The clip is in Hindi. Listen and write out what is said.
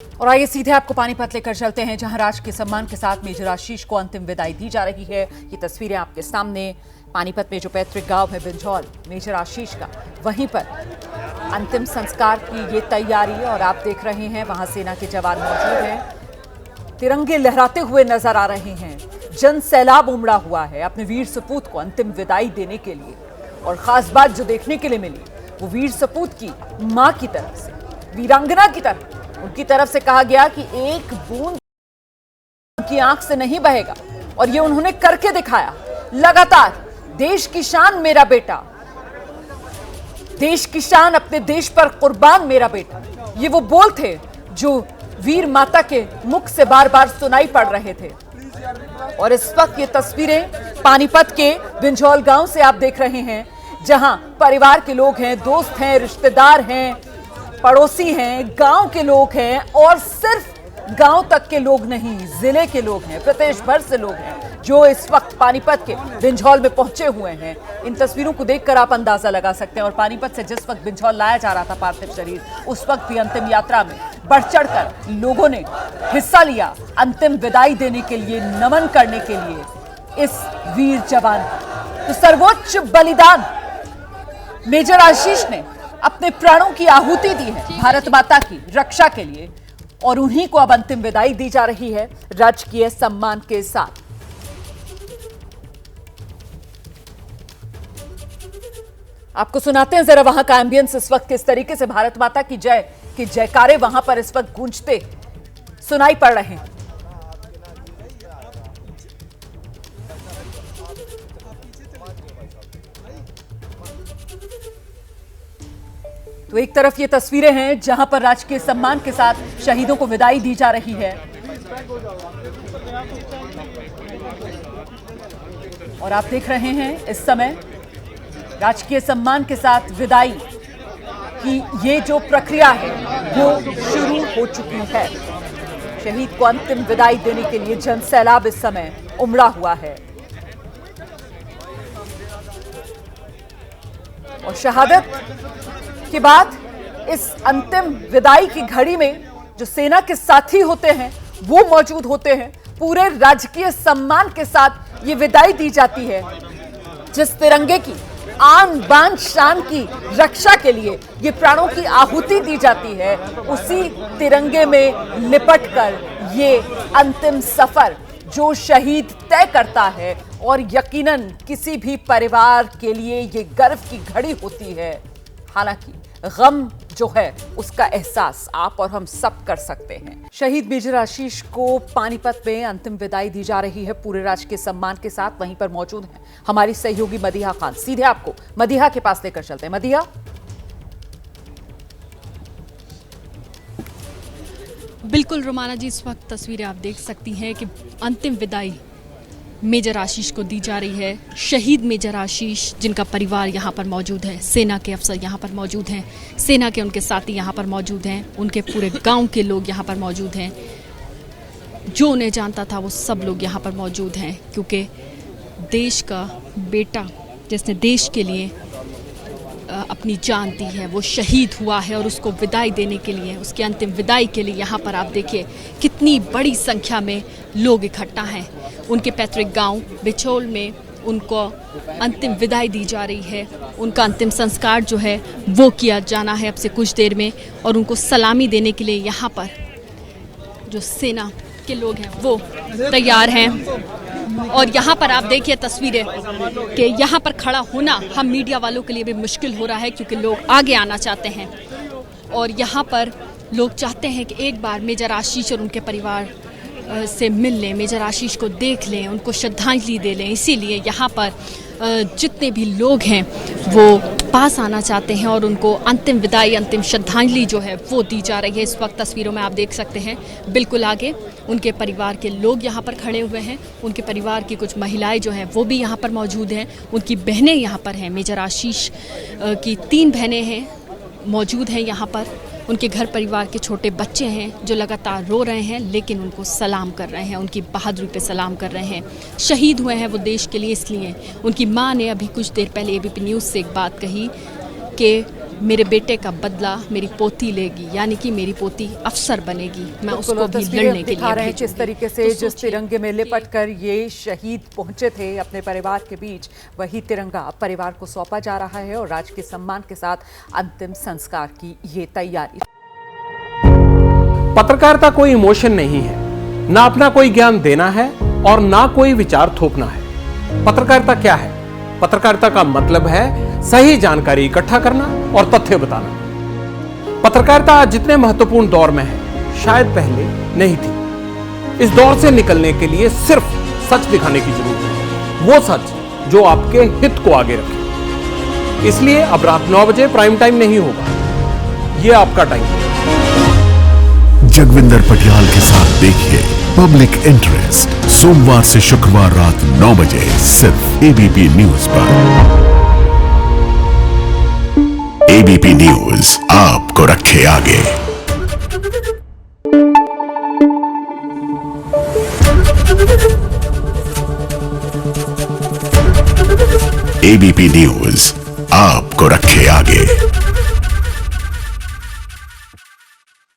और आइए सीधे आपको पानीपत लेकर चलते हैं, जहां राज के सम्मान के साथ मेजर आशीष को अंतिम विदाई दी जा रही है। ये तस्वीरें आपके सामने। पानीपत में जो पैतृक गांव है बिंझौल, मेजर आशीष का, वहीं पर अंतिम संस्कार की ये तैयारी। और आप देख रहे हैं वहां सेना के जवान मौजूद हैं, तिरंगे लहराते हुए नजर आ रहे हैं। जन सैलाब उमड़ा हुआ है अपने वीर सपूत को अंतिम विदाई देने के लिए। और खास बात जो देखने के लिए मिली वो वीर सपूत की मां की तरफ से, वीरांगना की तरफ, उनकी तरफ से कहा गया कि एक बूंद उनकी आंख से नहीं बहेगा। और ये उन्होंने करके दिखाया। लगातार देश की शान मेरा बेटा, देश की शान, अपने देश पर कुर्बान मेरा बेटा, ये वो बोल थे जो वीर माता के मुख से बार बार सुनाई पड़ रहे थे। और इस वक्त ये तस्वीरें पानीपत के बिंझौल गांव से आप देख रहे हैं, जहां परिवार के लोग हैं, दोस्त हैं, रिश्तेदार हैं, पड़ोसी हैं, गांव के लोग हैं। और सिर्फ गांव तक के लोग नहीं, जिले के लोग हैं, प्रदेश भर से लोग हैं जो इस वक्त पानीपत के बिंझौल में पहुंचे हुए हैं। इन तस्वीरों को देखकर आप अंदाजा लगा सकते हैं। और पानीपत से जिस वक्त बिंझौल लाया जा रहा था पार्थिव शरीर, उस वक्त भी अंतिम यात्रा में बढ़ चढ़कर लोगों ने हिस्सा लिया, अंतिम विदाई देने के लिए, नमन करने के लिए इस वीर जवान को। तो सर्वोच्च बलिदान मेजर आशीष ने अपने प्राणों की आहुति दी है भारत माता की रक्षा के लिए। और उन्हीं को अब अंतिम विदाई दी जा रही है राजकीय सम्मान के साथ। आपको सुनाते हैं जरा वहां का एम्बियंस। इस वक्त किस तरीके से भारत माता की जय के जयकारे वहां पर इस वक्त गूंजते सुनाई पड़ रहे हैं। तो एक तरफ ये तस्वीरें हैं जहां पर राजकीय सम्मान के साथ शहीदों को विदाई दी जा रही है। और आप देख रहे हैं इस समय राजकीय सम्मान के साथ विदाई की ये जो प्रक्रिया है वो शुरू हो चुकी है। शहीद को अंतिम विदाई देने के लिए जन सैलाब इस समय उमड़ा हुआ है। और शहादत के बाद इस अंतिम विदाई की घड़ी में जो सेना के साथी होते हैं वो मौजूद होते हैं। पूरे राजकीय सम्मान के साथ ये विदाई दी जाती है। जिस तिरंगे की आन बान शान की रक्षा के लिए ये प्राणों की आहुति दी जाती है, उसी तिरंगे में लिपटकर ये अंतिम सफर जो शहीद तय करता है। और यकीनन किसी भी परिवार के लिए ये गर्व की घड़ी होती है। हालांकि गम जो है उसका एहसास आप और हम सब कर सकते हैं। शहीद मेजर आशीष को पानीपत में अंतिम विदाई दी जा रही है पूरे राजकीय सम्मान के साथ। वहीं पर मौजूद हैं हमारी सहयोगी मदीहा खान। सीधे आपको मदीहा के पास लेकर चलते हैं। मदीहा, बिल्कुल रोमाना जी, इस वक्त तस्वीरें आप देख सकती हैं कि अंतिम विदाई मेजर आशीष को दी जा रही है। शहीद मेजर आशीष जिनका परिवार यहाँ पर मौजूद है, सेना के अफसर यहाँ पर मौजूद हैं, सेना के उनके साथी यहाँ पर मौजूद हैं, उनके पूरे गांव के लोग यहाँ पर मौजूद हैं। जो उन्हें जानता था वो सब लोग यहाँ पर मौजूद हैं, क्योंकि देश का बेटा जिसने देश के लिए अपनी जान दी है वो शहीद हुआ है। और उसको विदाई देने के लिए, उसकी अंतिम विदाई के लिए यहाँ पर आप देखिए कितनी बड़ी संख्या में लोग इकट्ठा हैं। उनके पैतृक गांव बिंझौल में उनको अंतिम विदाई दी जा रही है। उनका अंतिम संस्कार जो है वो किया जाना है अब से कुछ देर में। और उनको सलामी देने के लिए यहाँ पर जो सेना के लोग हैं वो तैयार हैं। और यहाँ पर आप देखिए तस्वीरें कि यहाँ पर खड़ा होना हम मीडिया वालों के लिए भी मुश्किल हो रहा है, क्योंकि लोग आगे आना चाहते हैं। और यहाँ पर लोग चाहते हैं कि एक बार मेजर आशीष और उनके परिवार से मिल लें, मेजर आशीष को देख लें, उनको श्रद्धांजलि दे लें। इसीलिए यहाँ पर जितने भी लोग हैं वो पास आना चाहते हैं और उनको अंतिम विदाई, अंतिम श्रद्धांजलि जो है वो दी जा रही है। इस वक्त तस्वीरों में आप देख सकते हैं बिल्कुल आगे उनके परिवार के लोग यहाँ पर खड़े हुए हैं। उनके परिवार की कुछ महिलाएं जो हैं वो भी यहाँ पर मौजूद हैं, उनकी बहनें यहाँ पर हैं। मेजर आशीष की 3 बहनें हैं मौजूद हैं यहाँ पर। उनके घर परिवार के छोटे बच्चे हैं जो लगातार रो रहे हैं, लेकिन उनको सलाम कर रहे हैं, उनकी बहादुरी पे सलाम कर रहे हैं। शहीद हुए हैं वो देश के लिए, इसलिए उनकी मां ने अभी कुछ देर पहले एबीपी न्यूज़ से एक बात कही कि मेरे बेटे का बदला मेरी पोती लेगी, यानी कि मेरी पोती अफसर बनेगी, मैं उसको भी लड़ने के दिखा रहे लिए हैं जिस तरीके से जिस तिरंगे में लिपट कर ये शहीद पहुंचे थे अपने परिवार के बीच, वही तिरंगा परिवार को सौंपा जा रहा है और राजकीय सम्मान के साथ अंतिम संस्कार की ये तैयारी। पत्रकारिता कोई इमोशन नहीं है, ना अपना कोई ज्ञान देना है और ना कोई विचार थोपना है। पत्रकारिता क्या है? पत्रकारिता का मतलब है सही जानकारी इकट्ठा करना और तथ्य बताना। पत्रकारिता आज जितने महत्वपूर्ण दौर में है, शायद पहले नहीं थी। इस दौर से निकलने के लिए सिर्फ सच दिखाने की जरूरत है, वो सच जो आपके हित को आगे रखे। इसलिए अब रात 9 बजे प्राइम टाइम नहीं होगा, ये आपका टाइम है। जगविंदर पटियाल के साथ देखिए पब्लिक इंटरेस्ट, सोमवार से शुक्रवार रात 9 बजे सिर्फ एबीपी न्यूज पर। एबीपी न्यूज आपको रखे आगे। एबीपी न्यूज आपको रखे आगे।